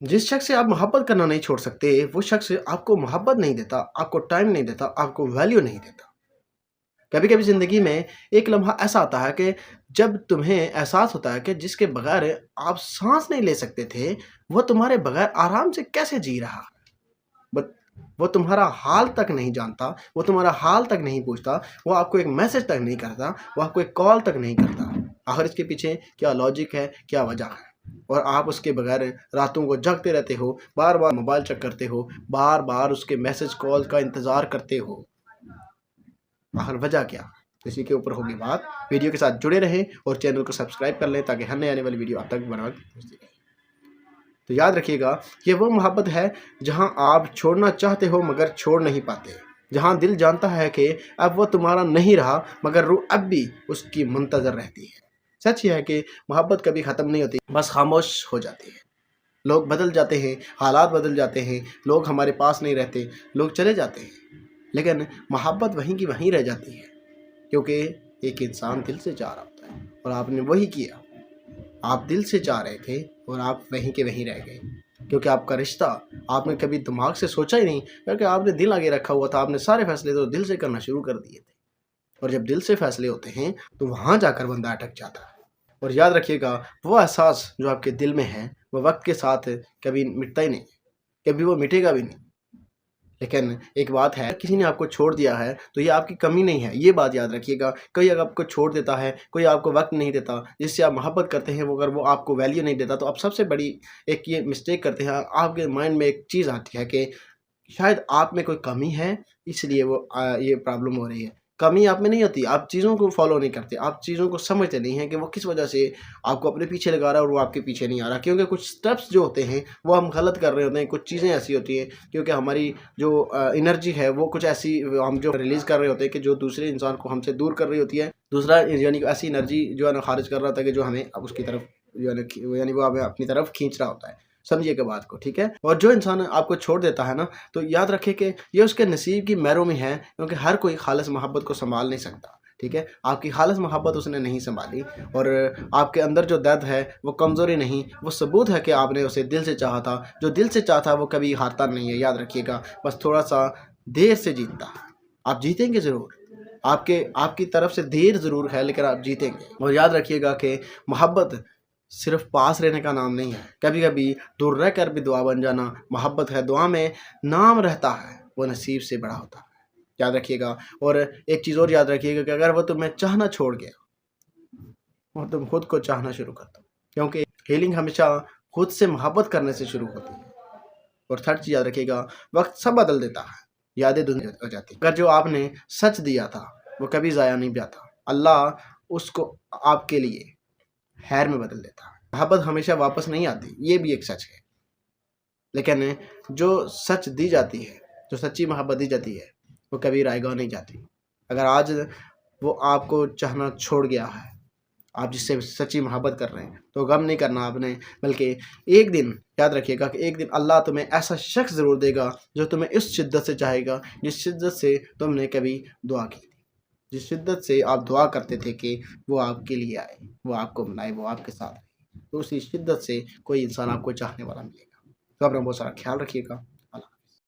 जिस शख्स से आप मोहब्बत करना नहीं छोड़ सकते, वो शख्स आपको मोहब्बत नहीं देता, आपको टाइम नहीं देता, आपको वैल्यू नहीं देता। कभी कभी ज़िंदगी में एक लम्हा ऐसा आता है कि जब तुम्हें एहसास होता है कि जिसके बगैर आप सांस नहीं ले सकते थे, वो तुम्हारे बगैर आराम से कैसे जी रहा। बट वो तुम्हारा हाल तक नहीं जानता, वो तुम्हारा हाल तक नहीं पूछता, वो आपको एक मैसेज तक नहीं करता, वो आपको एक कॉल तक नहीं करता। आखिर इसके पीछे क्या लॉजिक है, क्या वजह है? और आप उसके बगैर रातों को जगते रहते हो, बार बार मोबाइल चेक करते हो, बार बार उसके मैसेज कॉल का इंतज़ार करते हो। आखिर वजह क्या? इसी के ऊपर होगी बात। वीडियो के साथ जुड़े रहें और चैनल को सब्सक्राइब कर लें ताकि हर नई आने वाली वीडियो आप तक बना पहुंचती रहे। तो याद रखिएगा, ये वो मोहब्बत है जहां आप छोड़ना चाहते हो मगर छोड़ नहीं पाते, जहां दिल जानता है कि अब वो तुम्हारा नहीं रहा मगर रूह अब भी उसकी मुंतज़र रहती है। सच ये है कि मोहब्बत कभी ख़त्म नहीं होती, बस खामोश हो जाती है। लोग बदल जाते हैं, हालात बदल जाते हैं, लोग हमारे पास नहीं रहते, लोग चले जाते हैं, लेकिन मोहब्बत वहीं की वहीं रह जाती है, क्योंकि एक इंसान दिल से चाह रहा होता है और आपने वही किया। आप दिल से चाह रहे थे और आप वहीं के वहीं रह गए, क्योंकि आपका रिश्ता आपने कभी दिमाग से सोचा ही नहीं, क्योंकि आपने दिल आगे रखा हुआ था। आपने सारे फैसले तो दिल से करना शुरू कर दिए थे, और जब दिल से फैसले होते हैं तो वहाँ जाकर बंदा अटक जाता है। और याद रखिएगा, वो एहसास जो आपके दिल में है वो वक्त के साथ कभी मिटता ही नहीं, कभी वो मिटेगा भी नहीं। लेकिन एक बात है, किसी ने आपको छोड़ दिया है तो ये आपकी कमी नहीं है, ये बात याद रखिएगा। कोई अगर आपको छोड़ देता है, कोई आपको वक्त नहीं देता, जिससे आप मोहब्बत करते हैं, वो अगर वो आपको वैल्यू नहीं देता, तो आप सबसे बड़ी एक ये मिस्टेक करते हैं। आपके माइंड में एक चीज़ आती है कि शायद आप में कोई कमी है, इसलिए वो ये प्रॉब्लम हो रही है। कमी आप में नहीं होती, आप चीज़ों को फॉलो नहीं करते, आप चीज़ों को समझते नहीं हैं कि वो किस वजह से आपको अपने पीछे लगा रहा है और वो आपके पीछे नहीं आ रहा। क्योंकि कुछ स्टेप्स जो होते हैं वो हम गलत कर रहे होते हैं, कुछ चीज़ें ऐसी होती हैं, क्योंकि हमारी जो एनर्जी है वो कुछ ऐसी हम जो रिलीज़ कर रहे होते हैं कि जो दूसरे इंसान को हमसे दूर कर रही होती है। दूसरा यानी ऐसी एनर्जी जो है ना खारिज कर रहा होता है कि जो हमें अब उसकी तरफ जो है ना, यानी वो हमें अपनी तरफ खींच रहा होता है। समझिएगा बात को, ठीक है? और जो इंसान आपको छोड़ देता है ना, तो याद रखिए कि ये उसके नसीब की मैरों में है, क्योंकि हर कोई खालिस मोहब्बत को संभाल नहीं सकता, ठीक है? आपकी खालिस मोहब्बत उसने नहीं संभाली, और आपके अंदर जो दर्द है वो कमज़ोरी नहीं, वो सबूत है कि आपने उसे दिल से चाहा था। जो दिल से चाहता वो कभी हारता नहीं है, याद रखिएगा। बस थोड़ा सा देर से जीतता है, आप जीतेंगे ज़रूर। आपकी तरफ से देर ज़रूर है, लेकिन आप जीतेंगे। और याद रखिएगा कि मोहब्बत सिर्फ पास रहने का नाम नहीं है, कभी कभी दूर रह कर भी दुआ बन जाना मोहब्बत है। दुआ में नाम रहता है, वो नसीब से बड़ा होता है, याद रखिएगा। और एक चीज़ और याद रखिएगा कि अगर वो तुम्हें चाहना छोड़ गया और तुम खुद को चाहना शुरू कर दो, क्योंकि हीलिंग हमेशा खुद से मोहब्बत करने से शुरू होती है। और थर्ड चीज़ याद रखिएगा, वक्त सब बदल देता है, यादें धुंधली हो जाती हैं। अगर जो आपने सच दिया था वो कभी ज़ाया नहीं जाता, अल्लाह उसको आपके लिए खैर में बदल देता है। मोहब्बत हमेशा वापस नहीं आती, ये भी एक सच है, लेकिन जो सच दी जाती है, जो सच्ची मोहब्बत दी जाती है, वो कभी रायगा नहीं जाती। अगर आज वो आपको चाहना छोड़ गया है, आप जिससे सच्ची मोहब्बत कर रहे हैं, तो गम नहीं करना आपने, बल्कि एक दिन याद रखिएगा कि एक दिन अल्लाह तुम्हें ऐसा शख्स ज़रूर देगा जो तुम्हें इस शिद्दत से चाहेगा जिस शिद्दत से तुमने कभी दुआ की थी, जिस शिद्दत से आप दुआ करते थे कि वो आपके लिए आए, वो आपको बनाए, वो आपके साथ रहे। तो उसी शिद्दत से कोई इंसान आपको चाहने वाला मिलेगा। तो अपना बहुत सारा ख्याल रखिएगा।